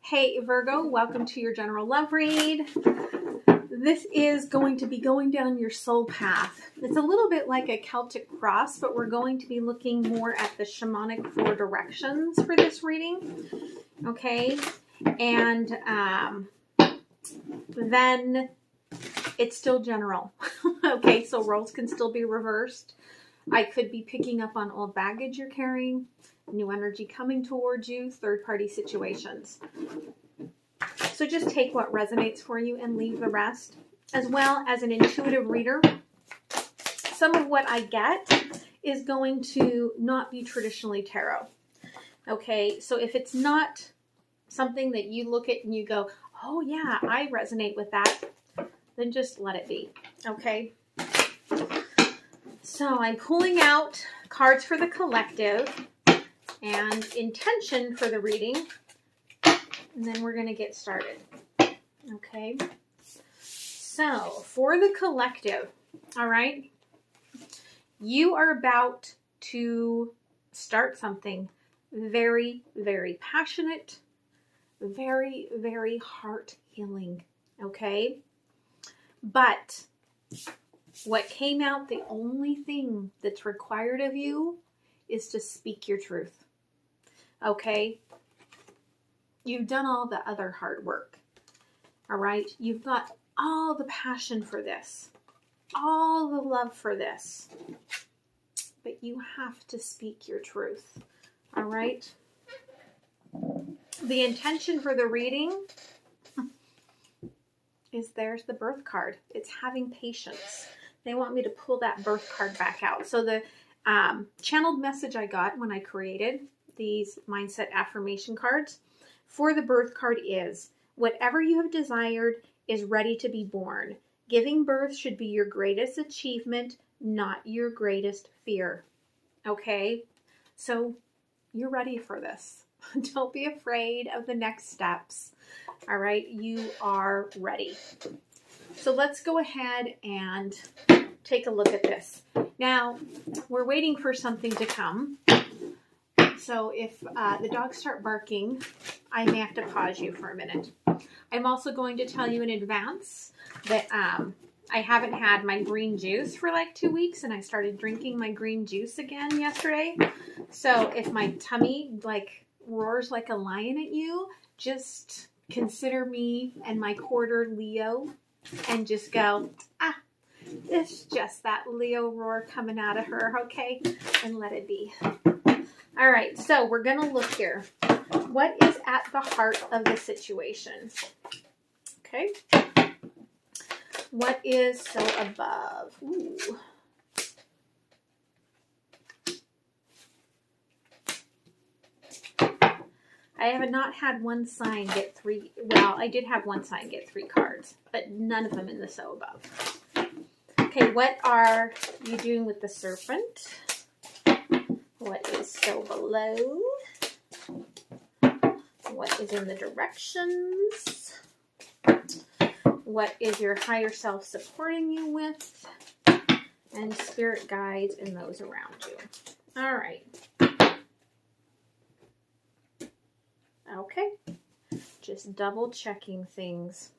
Hey Virgo, welcome to your general love read. This is going to be going down your soul path. It's a little bit like a Celtic cross, but we're going to be looking more at the shamanic 4 directions for this reading. Okay, and then it's still general. Okay, so roles can still be reversed. I could be picking up on old baggage you're carrying, new energy coming towards you, third-party situations. So just take what resonates for you and leave the rest. As well as an intuitive reader, some of what I get is going to not be traditionally tarot. Okay, so if it's not something that you look at and you go, oh yeah, I resonate with that, then just let it be. Okay. So I'm pulling out cards for the collective and intention for the reading, and then we're going to get started. Okay. So for the collective, all right, you are about to start something very, very passionate, very, very heart healing. Okay. But what came out, the only thing that's required of you is to speak your truth. Okay? You've done all the other hard work. All right? You've got all the passion for this, all the love for this. But you have to speak your truth. All right? The intention for the reading is there's the birth card. It's having patience. They want me to pull that birth card back out. So the channeled message I got when I created these mindset affirmation cards for the birth card is, whatever you have desired is ready to be born. Giving birth should be your greatest achievement, not your greatest fear. Okay? So you're ready for this. Don't be afraid of the next steps. All right? You are ready. So let's go ahead and take a look at this. Now, we're waiting for something to come. So if the dogs start barking, I may have to pause you for a minute. I'm also going to tell you in advance that I haven't had my green juice for like 2 weeks, and I started drinking my green juice again yesterday. So if my tummy like roars like a lion at you, just consider me and my quarter Leo and just go, it's just that Leo roar coming out of her, okay? And let it be. All right, so we're going to look here. What is at the heart of the situation? Okay. What is so above? Ooh. I have not had one sign get 3. Well, I did have one sign get 3 cards, but none of them in the so above. Okay, what are you doing with the serpent? What is so below? What is in the directions? What is your higher self supporting you with? And spirit guides and those around you. All right. Okay. Just double checking things.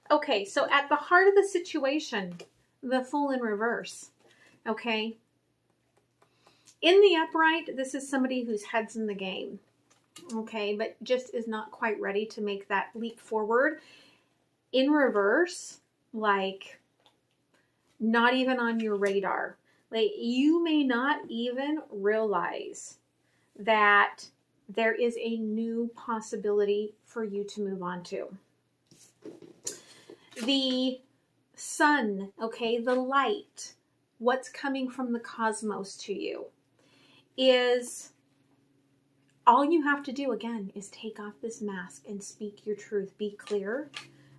Okay, so at the heart of the situation, the Fool in reverse. Okay. In the upright, this is somebody whose head's in the game. Okay, but just is not quite ready to make that leap forward. In reverse, like not even on your radar. Like you may not even realize that there is a new possibility for you to move on to. The sun, okay, the light, what's coming from the cosmos to you is all you have to do, again, is take off this mask and speak your truth. Be clear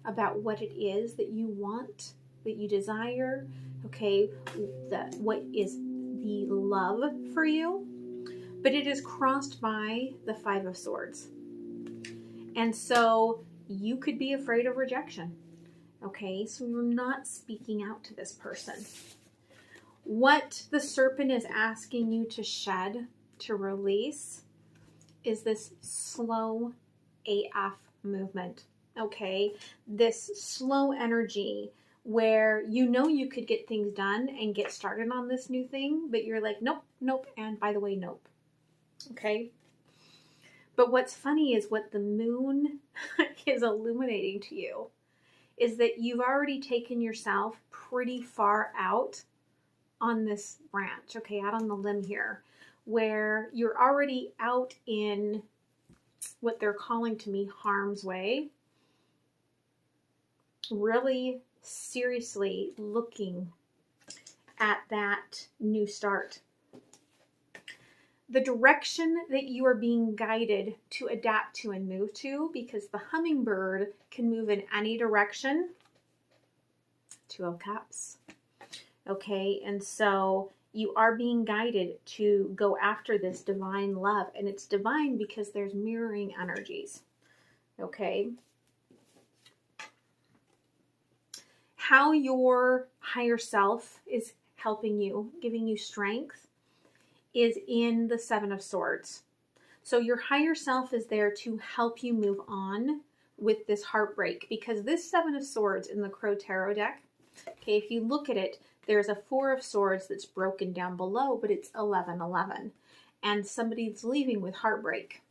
about what it is that you want, that you desire, okay, what is the love for you. But it is crossed by the 5 of Swords. And so you could be afraid of rejection. Okay, so you're not speaking out to this person. What the serpent is asking you to shed, to release, is this slow AF movement, okay? This slow energy where you know you could get things done and get started on this new thing, but you're like, nope, nope, and by the way, nope, okay? But what's funny is what the moon is illuminating to you is that you've already taken yourself pretty far out on this branch, okay, out on the limb here, where you're already out in what they're calling to me harm's way, really seriously looking at that new start. The direction that you are being guided to adapt to and move to, because the hummingbird can move in any direction. 2 of Cups. Okay, and so you are being guided to go after this divine love, and it's divine because there's mirroring energies. Okay. How your higher self is helping you, giving you strength, is in the 7 of Swords. So your higher self is there to help you move on with this heartbreak, because this 7 of Swords in the Crow Tarot deck, okay, if you look at it, there's a 4 of Swords that's broken down below, but it's 11-11, and somebody's leaving with heartbreak.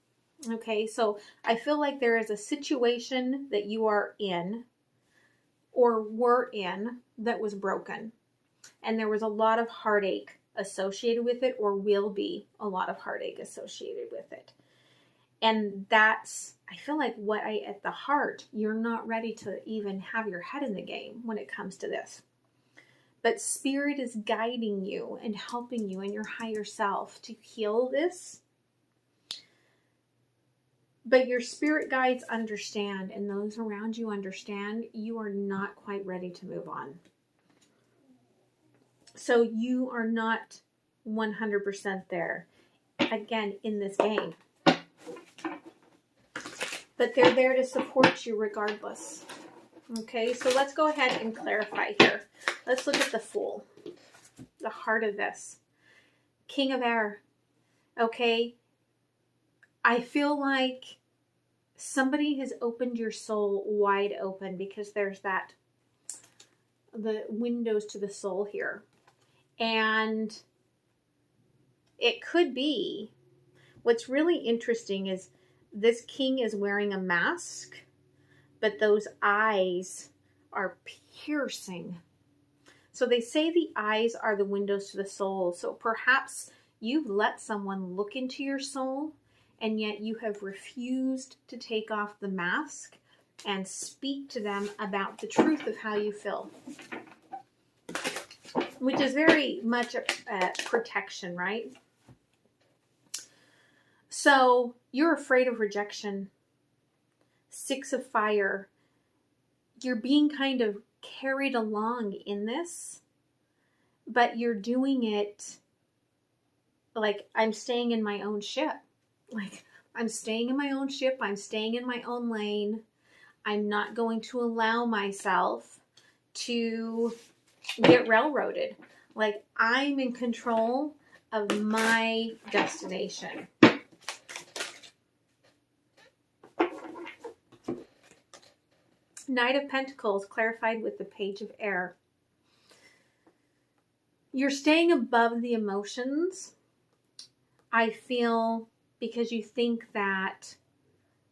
Okay, so I feel like there is a situation that you are in or were in that was broken, and there was a lot of heartache associated with it, or will be a lot of heartache associated with it. And that's, I feel like at the heart, you're not ready to even have your head in the game when it comes to this. But Spirit is guiding you and helping you in your higher self to heal this. But your spirit guides understand, and those around you understand, you are not quite ready to move on. So you are not 100% there, again, in this game. But they're there to support you regardless. Okay, so let's go ahead and clarify here. Let's look at the Fool, the heart of this. King of Air. Okay, I feel like somebody has opened your soul wide open, because there's the windows to the soul here. And it could be, what's really interesting is this king is wearing a mask, but those eyes are piercing. So they say the eyes are the windows to the soul. So perhaps you've let someone look into your soul, and yet you have refused to take off the mask and speak to them about the truth of how you feel. Which is very much a protection, right? So you're afraid of rejection. 6 of Fire. You're being kind of carried along in this, but you're doing it like, I'm staying in my own ship. Like, I'm staying in my own ship. I'm staying in my own lane. I'm not going to allow myself to get railroaded. Like, I'm in control of my destination. Knight of Pentacles clarified with the Page of Air. You're staying above the emotions, I feel, because you think that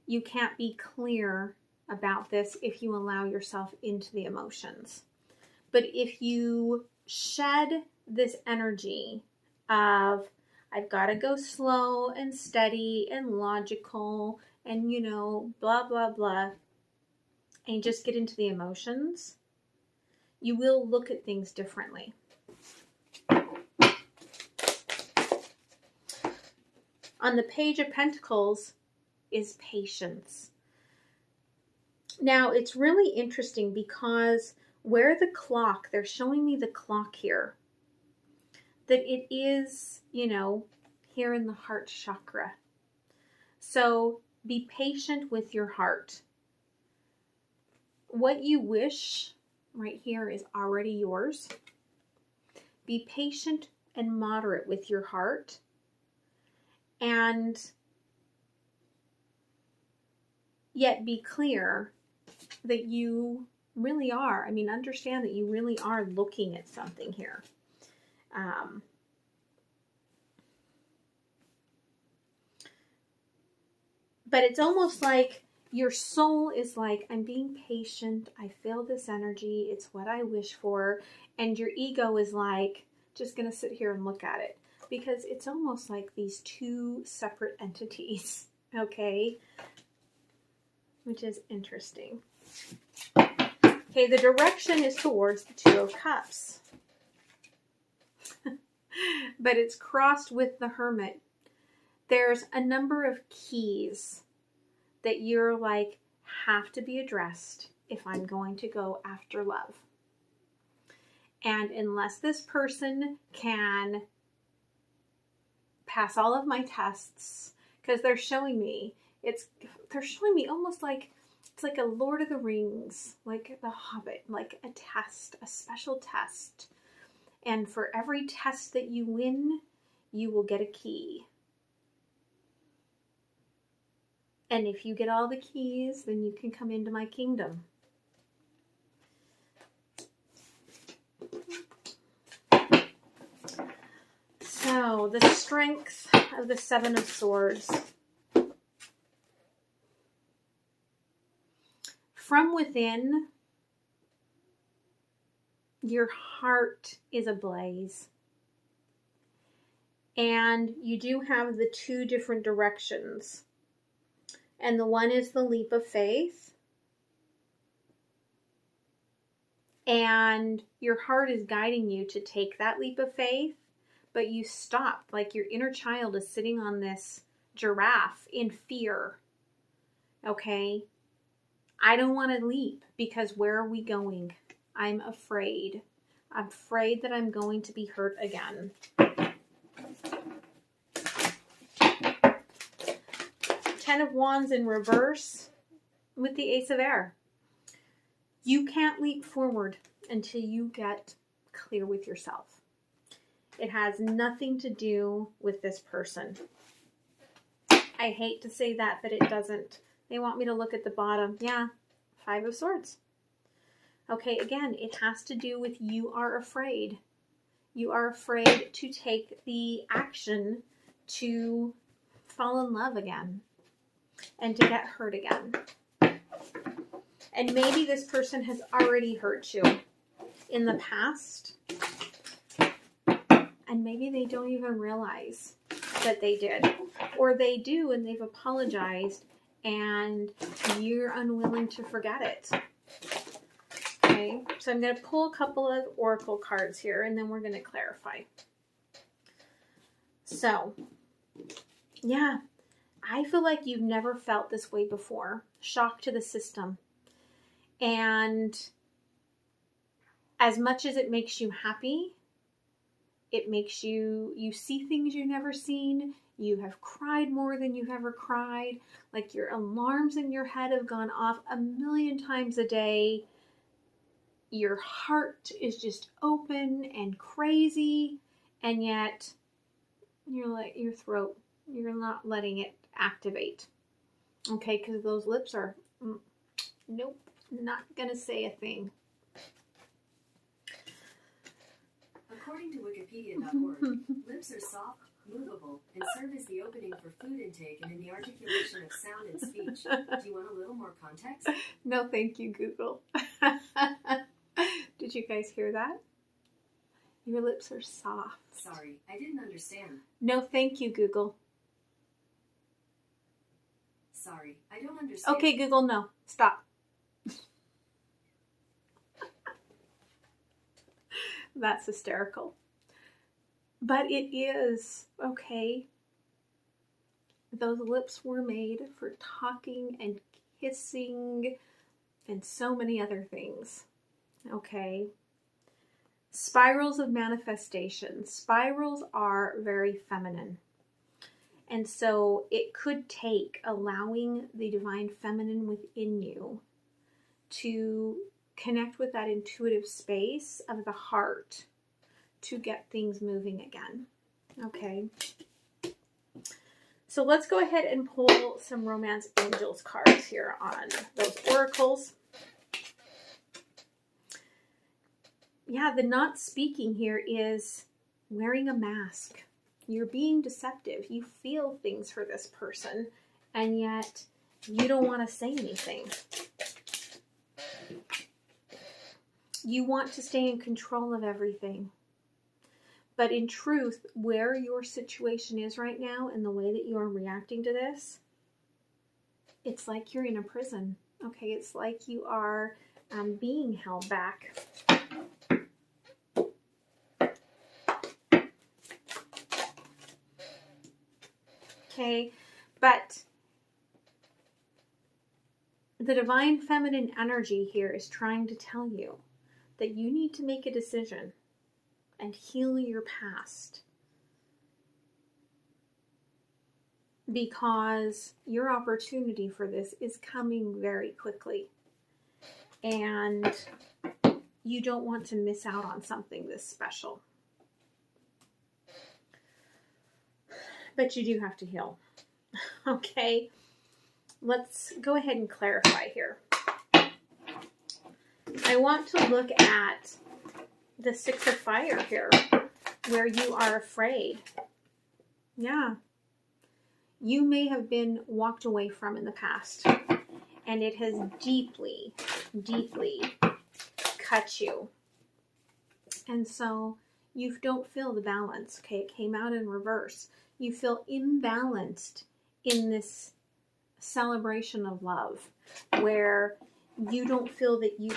you can't be clear about this if you allow yourself into the emotions. But if you shed this energy of, I've got to go slow and steady and logical and, blah, blah, blah, and just get into the emotions, you will look at things differently. On the Page of Pentacles is patience. Now, it's really interesting because where the clock, they're showing me the clock here, that it is, here in the heart chakra. So be patient with your heart. What you wish right here is already yours. Be patient and moderate with your heart. And yet be clear that you really are. I mean, understand that you really are looking at something here. But it's almost like your soul is like, I'm being patient. I feel this energy. It's what I wish for. And your ego is like, just going to sit here and look at it. Because it's almost like these two separate entities. Okay? Which is interesting. Okay, the direction is towards the Two of Cups. But it's crossed with the Hermit. There's a number of keys that you're like, have to be addressed if I'm going to go after love. And unless this person can pass all of my tests, because they're showing me, they're showing me almost like, it's like a Lord of the Rings, like the Hobbit, like a test, a special test. And for every test that you win, you will get a key. And if you get all the keys, then you can come into my kingdom. So, the strength of the Seven of Swords. From within, your heart is ablaze. And you do have the two different directions. And the one is the leap of faith. And your heart is guiding you to take that leap of faith. But you stop, like your inner child is sitting on this giraffe in fear. Okay? I don't want to leap because where are we going? I'm afraid. I'm afraid that I'm going to be hurt again. Ten of Wands in reverse with the Ace of Air. You can't leap forward until you get clear with yourself. It has nothing to do with this person. I hate to say that, but it doesn't. They want me to look at the bottom. Yeah, Five of Swords. Okay, again, it has to do with you are afraid. You are afraid to take the action to fall in love again and to get hurt again. And maybe this person has already hurt you in the past. And maybe they don't even realize that they did. Or they do and they've apologized and you're unwilling to forget it. Okay, so I'm going to pull a couple of oracle cards here and then we're going to clarify. So, yeah, I feel like you've never felt this way before. Shock to the system. And as much as it makes you happy, it makes you see things you've never seen. You have cried more than you've ever cried. Like your alarms in your head have gone off 1,000,000 times a day. Your heart is just open and crazy. And yet, you're like, your throat, you're not letting it activate. Okay, because those lips are, nope, not going to say a thing. According to Wikipedia.org, lips are soft, movable, and serve as the opening for food intake and in the articulation of sound and speech. Do you want a little more context? No, thank you, Google. Did you guys hear that? Your lips are soft. Sorry, I didn't understand. No, thank you, Google. Sorry, I don't understand. Okay, Google, no. Stop. That's hysterical. But it is, okay? Those lips were made for talking and kissing and so many other things. Okay? Spirals of manifestation. Spirals are very feminine. And so it could take allowing the divine feminine within you to connect with that intuitive space of the heart to get things moving again. Okay. So let's go ahead and pull some Romance Angels cards here on those oracles. Yeah, the not speaking here is wearing a mask. You're being deceptive. You feel things for this person, and yet you don't want to say anything. You want to stay in control of everything. But in truth, where your situation is right now and the way that you are reacting to this, it's like you're in a prison. Okay, it's like you are being held back. Okay, but the divine feminine energy here is trying to tell you that you need to make a decision and heal your past, because your opportunity for this is coming very quickly, and you don't want to miss out on something this special. But you do have to heal. Okay, let's go ahead and clarify here. I want to look at the Six of Fire here, where you are afraid. Yeah. You may have been walked away from in the past, and it has deeply, deeply cut you. And so you don't feel the balance. Okay, it came out in reverse. You feel imbalanced in this celebration of love, where you don't feel that you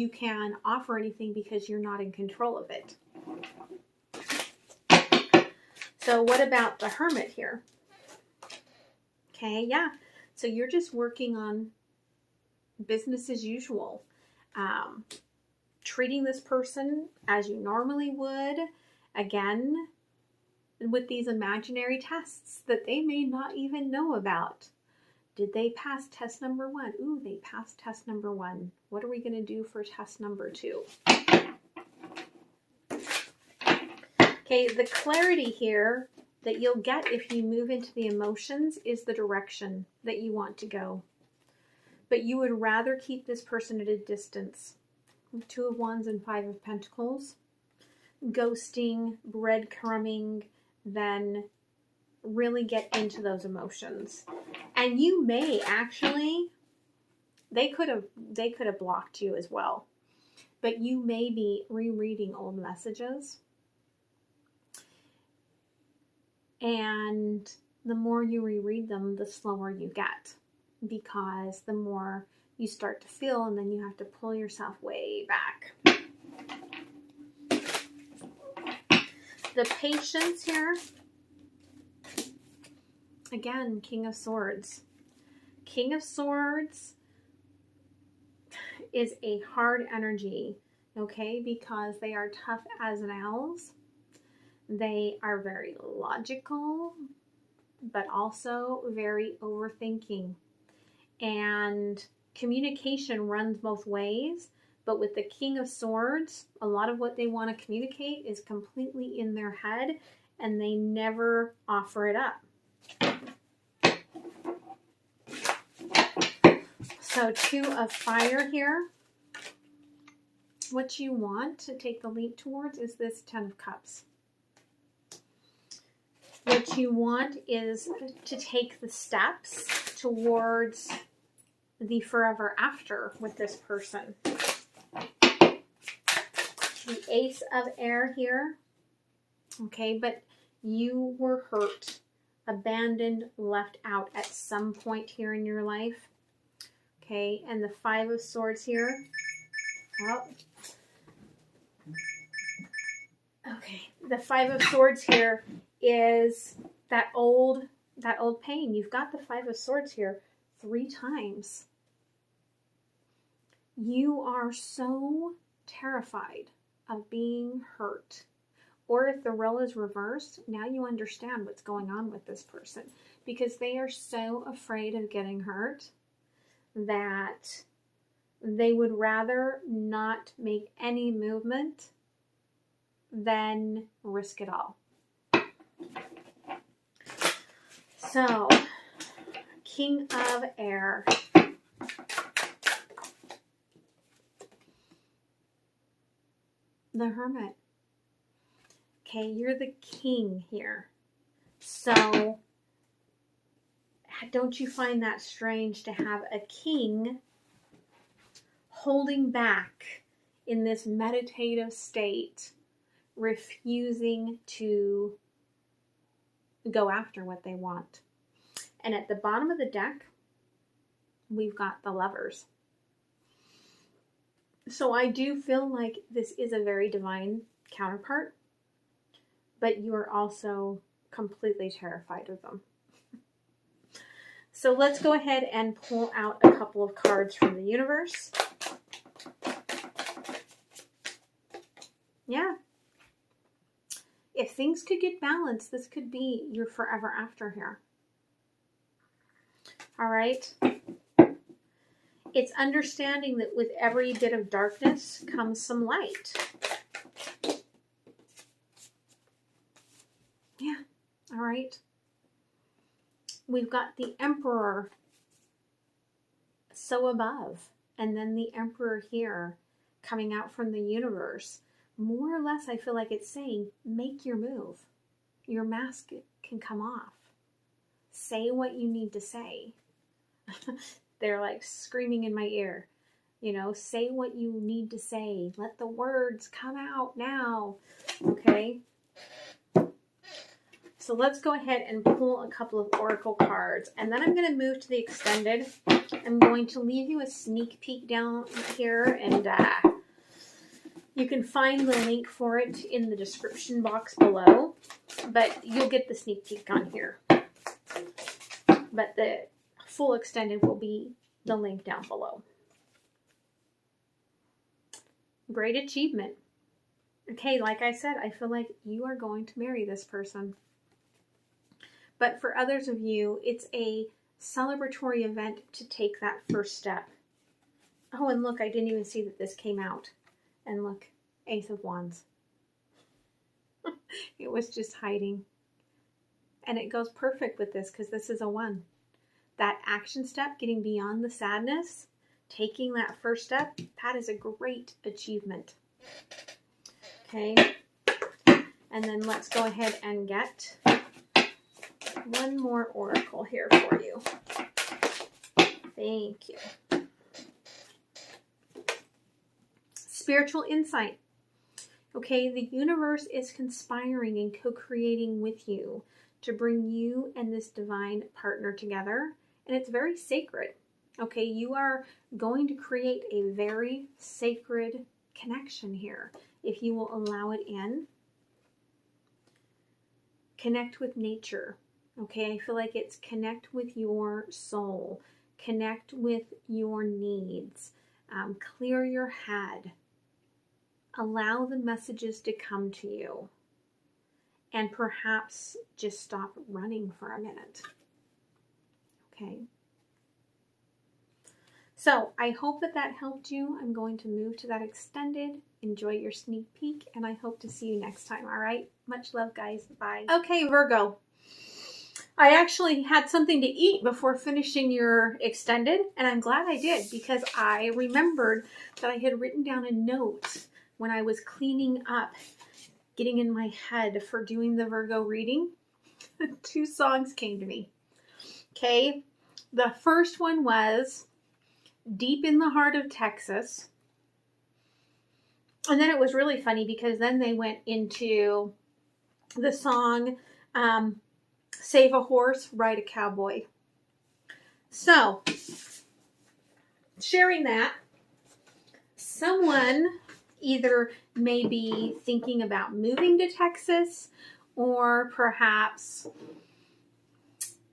can offer anything because you're not in control of it. So what about the Hermit here? Okay, yeah. So you're just working on business as usual. Treating this person as you normally would. Again, with these imaginary tests that they may not even know about. Did they pass test number 1? Ooh, they passed test number 1. What are we going to do for test number 2? Okay, the clarity here that you'll get if you move into the emotions is the direction that you want to go. But you would rather keep this person at a distance. 2 of Wands and 5 of Pentacles. Ghosting, breadcrumbing, than really get into those emotions. And you may actually, they could have blocked you as well. But you may be rereading old messages. And the more you reread them, the slower you get. Because the more you start to feel, and then you have to pull yourself way back. The patience here, again, King of Swords. King of Swords is a hard energy, okay, because they are tough as nails. They are very logical, but also very overthinking. And communication runs both ways. But with the King of Swords, a lot of what they want to communicate is completely in their head, and they never offer it up. So 2 of Fire here. What you want to take the leap towards is this 10 of Cups. What you want is to take the steps towards the forever after with this person. The Ace of Air here. Okay, but you were hurt, abandoned, left out at some point here in your life. Okay, and the 5 of Swords here. Oh. Okay, the 5 of Swords here is that old pain. You've got the 5 of Swords here 3 times. You are so terrified of being hurt. Or if the role is reversed, now you understand what's going on with this person. Because they are so afraid of getting hurt that they would rather not make any movement than risk it all. So, King of Air. The Hermit. Okay, you're the king here. So, don't you find that strange to have a king holding back in this meditative state, refusing to go after what they want? And at the bottom of the deck, we've got the Lovers. So I do feel like this is a very divine counterpart, but you are also completely terrified of them. So let's go ahead and pull out a couple of cards from the universe. Yeah. If things could get balanced, this could be your forever after here. All right. It's understanding that with every bit of darkness comes some light. Yeah. All right. We've got the Emperor so above, and then the Emperor here coming out from the universe. More or less, I feel like it's saying, make your move. Your mask can come off. Say what you need to say. They're like screaming in my ear. You know, say what you need to say. Let the words come out now. Okay? So let's go ahead and pull a couple of oracle cards. And then I'm going to move to the extended. I'm going to leave you a sneak peek down here. And you can find the link for it in the description box below. But you'll get the sneak peek on here. But the full extended will be the link down below. Great achievement. Okay, like I said, I feel like you are going to marry this person. But for others of you, it's a celebratory event to take that first step. Oh, and look, I didn't even see that this came out. And look, Ace of Wands. It was just hiding. And it goes perfect with this because this is a 1. That action step, getting beyond the sadness, taking that first step, that is a great achievement. Okay. And then let's go ahead and get one more oracle here for you. Thank you. Spiritual insight. Okay, the universe is conspiring and co-creating with you to bring you and this divine partner together. And it's very sacred. Okay, you are going to create a very sacred connection here if you will allow it in. Connect with nature. Okay, I feel like it's connect with your soul. Connect with your needs. Clear your head. Allow the messages to come to you. And perhaps just stop running for a minute. Okay. So I hope that that helped you. I'm going to move to that extended. Enjoy your sneak peek, and I hope to see you next time. All right. Much love, guys. Bye. Okay, Virgo. I actually had something to eat before finishing your extended, and I'm glad I did because I remembered that I had written down a note when I was cleaning up, getting in my head for doing the Virgo reading. 2 songs came to me. Okay. The first one was Deep in the Heart of Texas. And then it was really funny because then they went into the song Save a Horse, Ride a Cowboy. So, sharing that, someone either may be thinking about moving to Texas, or perhaps,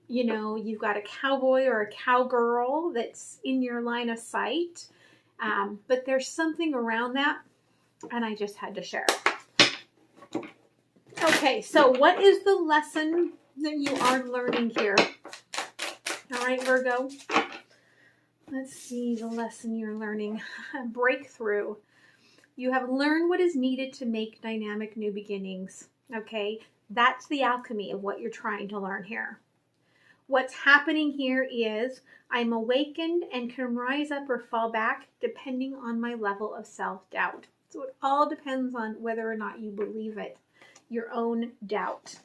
you know, you've got a cowboy or a cowgirl that's in your line of sight. But there's something around that, and I just had to share. Okay, so what is the lesson that you are learning here? All right, Virgo. Let's see the lesson you're learning. Breakthrough. You have learned what is needed to make dynamic new beginnings. Okay, that's the alchemy of what you're trying to learn here. what's happening here is I'm awakened and can rise up or fall back depending on my level of self-doubt. So it all depends on whether or not you believe it, your own doubt.